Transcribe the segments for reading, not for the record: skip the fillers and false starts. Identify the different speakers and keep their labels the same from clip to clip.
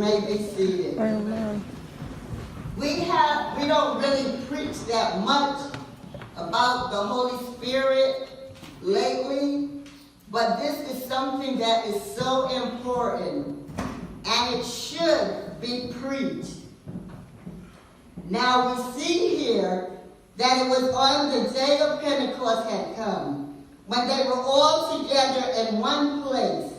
Speaker 1: may be seated.
Speaker 2: Amen.
Speaker 1: We don't really preach that much about the Holy Spirit lately, but this is something that is so important, and it should be preached. Now we see here that it was on the day of Pentecost had come, when they were all together in one place.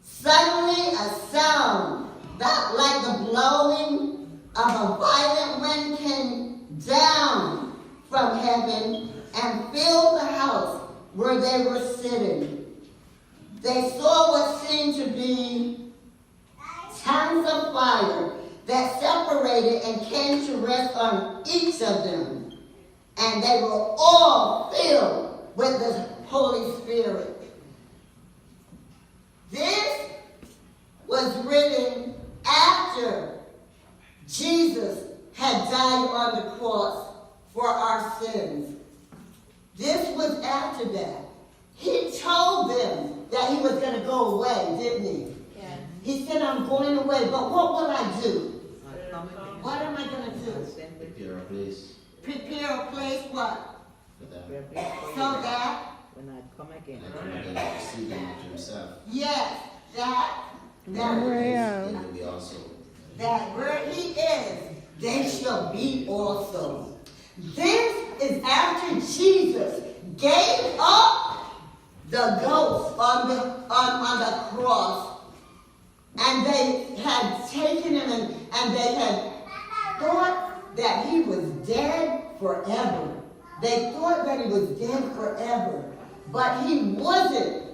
Speaker 1: Suddenly a sound, that like the blowing of a violent wind, came down from heaven and filled the house where they were sitting. They saw what seemed to be tongues of fire that separated and came to rest on each of them. And they were all filled with the Holy Spirit. This was written after Jesus had died on the cross for our sins. This was after that. He told them that he was going to go away, didn't he?
Speaker 3: Yeah.
Speaker 1: He said, I'm going away, but what will I do? What am I going to do?
Speaker 4: Prepare a place.
Speaker 1: Prepare a place, what?
Speaker 4: For them.
Speaker 1: So that?
Speaker 3: When I come again.
Speaker 4: And then receive them unto himself.
Speaker 1: Yes, that
Speaker 4: And we also.
Speaker 1: that where he is, they shall be also. This is after Jesus gave up the ghost on the cross, and they had taken him and they had thought that he was dead forever. They thought that he was dead forever, but he wasn't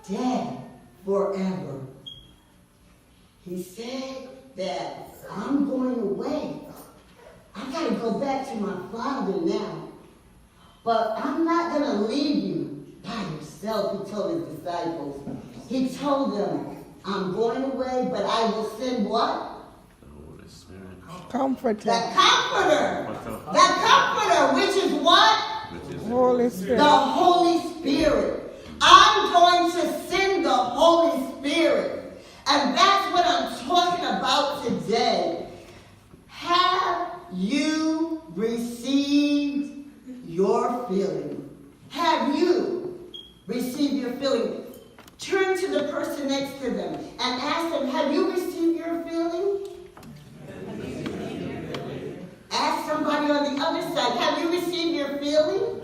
Speaker 1: dead forever. He said that I'm going away. I got to go back to my Father now. But I'm not going to leave you by yourself, he told his disciples. He told them, I'm going away, but I will send what?
Speaker 5: The Holy Spirit.
Speaker 2: Comforter.
Speaker 1: The Comforter. The Comforter, which is what?
Speaker 5: Which is
Speaker 2: Holy Spirit.
Speaker 1: The Holy Spirit. I'm going to send the Holy Spirit. And that's what I'm talking about today. Have you received your filling? Have you received your filling? Turn to the person next to them and ask them, have you received your filling? Ask somebody on the other side, have you received your filling?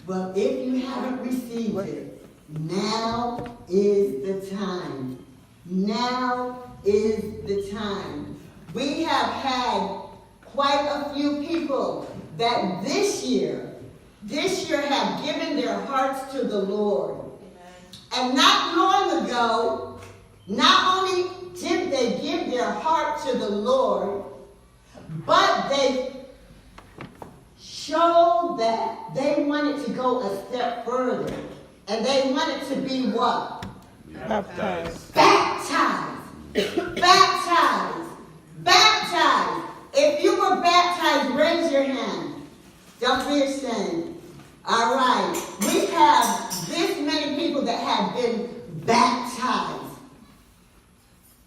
Speaker 1: Well, if you haven't received it, now is the time. Now is the time. We have had quite a few people that this year have given their hearts to the Lord. And not long ago, not only did they give their heart to the Lord, but they showed that they wanted to go a step further. And they wanted to be what?
Speaker 2: Baptized.
Speaker 1: Baptized. Baptized. Baptized. If you were baptized, raise your hand. Don't be ashamed. All right. We have this many people that have been baptized.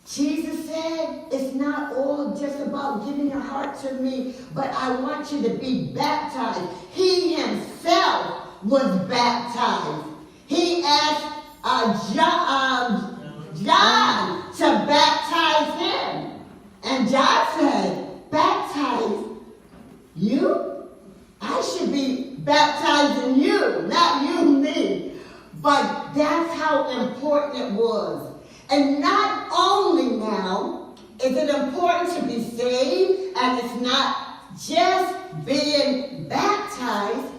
Speaker 1: Jesus said, it's not all just about giving your heart to me, but I want you to be baptized. He himself was baptized. He asked John to baptize him. And John said, baptize you? I should be baptizing you, not you me. But that's how important it was. And not only now is it important to be saved, and it's not just being baptized,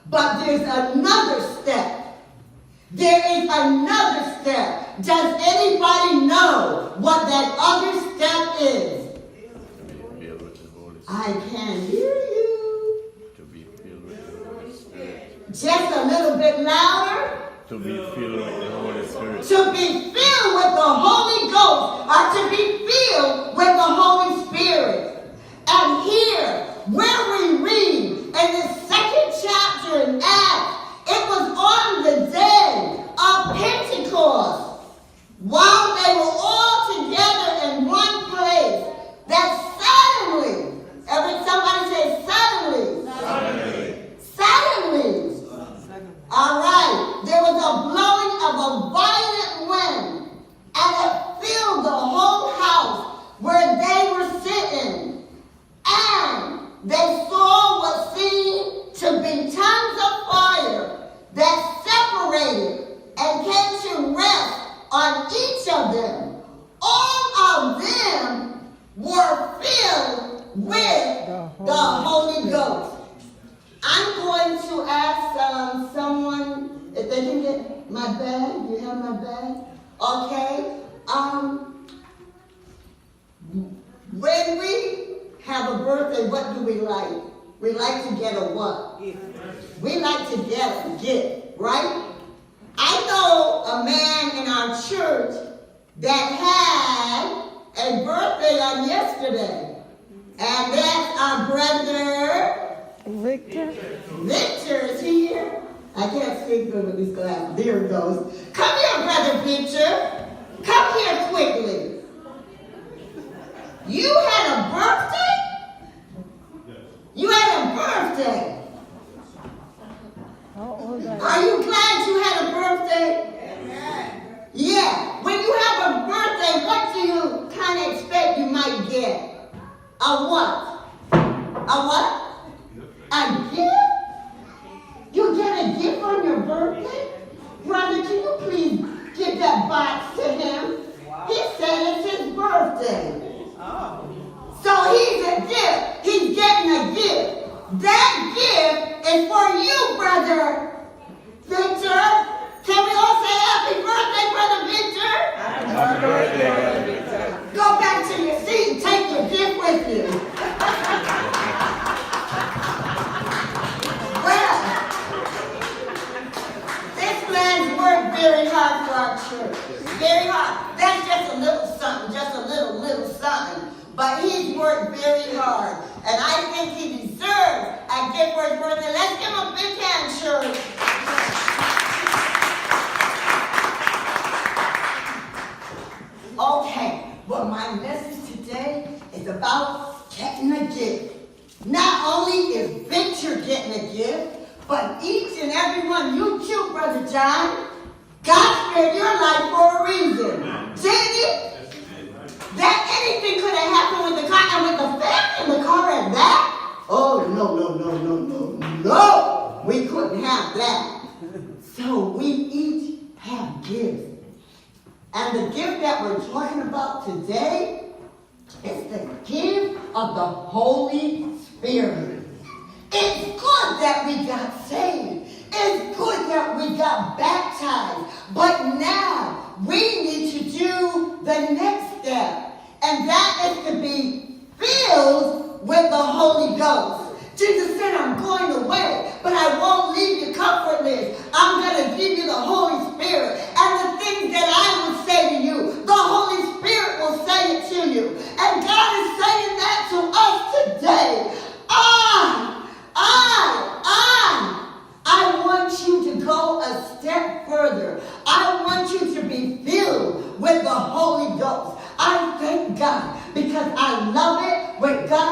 Speaker 1: but there's another step. There is another step. Does anybody know what that other step is? I can hear you.
Speaker 5: To be filled with the Holy Spirit.
Speaker 1: Just a little bit louder.
Speaker 5: To be filled with the Holy Spirit.
Speaker 1: To be filled with the Holy Ghost, or to be filled with the Holy Spirit. And here, where we read in the second chapter in Acts, it was on the day of Pentecost The Holy Ghost. I'm going to ask someone if they can get my bag. You have my bag? Okay. When we have a birthday, what do we like? We like to get a what? We like to get a gift, right? I know a man in our church that had a birthday on yesterday. And that's our brother
Speaker 2: Victor.
Speaker 1: Victor. Is he here? I can't see good with these glasses. There it goes. Come here, brother Victor. Come here quickly. You had a birthday? You had a birthday.
Speaker 2: How old are
Speaker 1: Are you glad you had a birthday? Amen. Yeah. When you have a birthday, what do you kind of expect you might get? A what? A what? A gift? You get a gift on your birthday? Brother, can you please give that box to him? He said it's his birthday. So he's a gift. He's getting a gift. That gift is for you, brother Victor. Can we all say happy birthday, brother Victor?
Speaker 5: Happy birthday.
Speaker 1: Go back to your seat and take your gift with you. Well, this man's worked very hard for our church. Very hard. That's just a little something, just a little something. But he's worked very hard. And I think he deserves a gift for his birthday. Let's give him a big hand, church. Okay, well, my message today is about getting a gift. Not only is Victor getting a gift, but each and every one, you too, Brother John, God spared your life for a reason. Didn't it? That anything could have happened with the car, and with the family in the car at that? Oh, no. We couldn't have that. So we each have gifts. And the gift that we're talking about today is the gift of the Holy Spirit. It's good that we got saved. It's good that we got baptized. But now we need to do the next step. And that is to be filled with the Holy Ghost. Jesus said, I'm going away, but I won't leave you comfortless. I'm going to give you the Holy Spirit. And the things that I will say to you, the Holy Spirit will say it to you. And God is saying that to us today. I want you to go a step further. I want you to be filled with the Holy Ghost. I thank God because I love it when God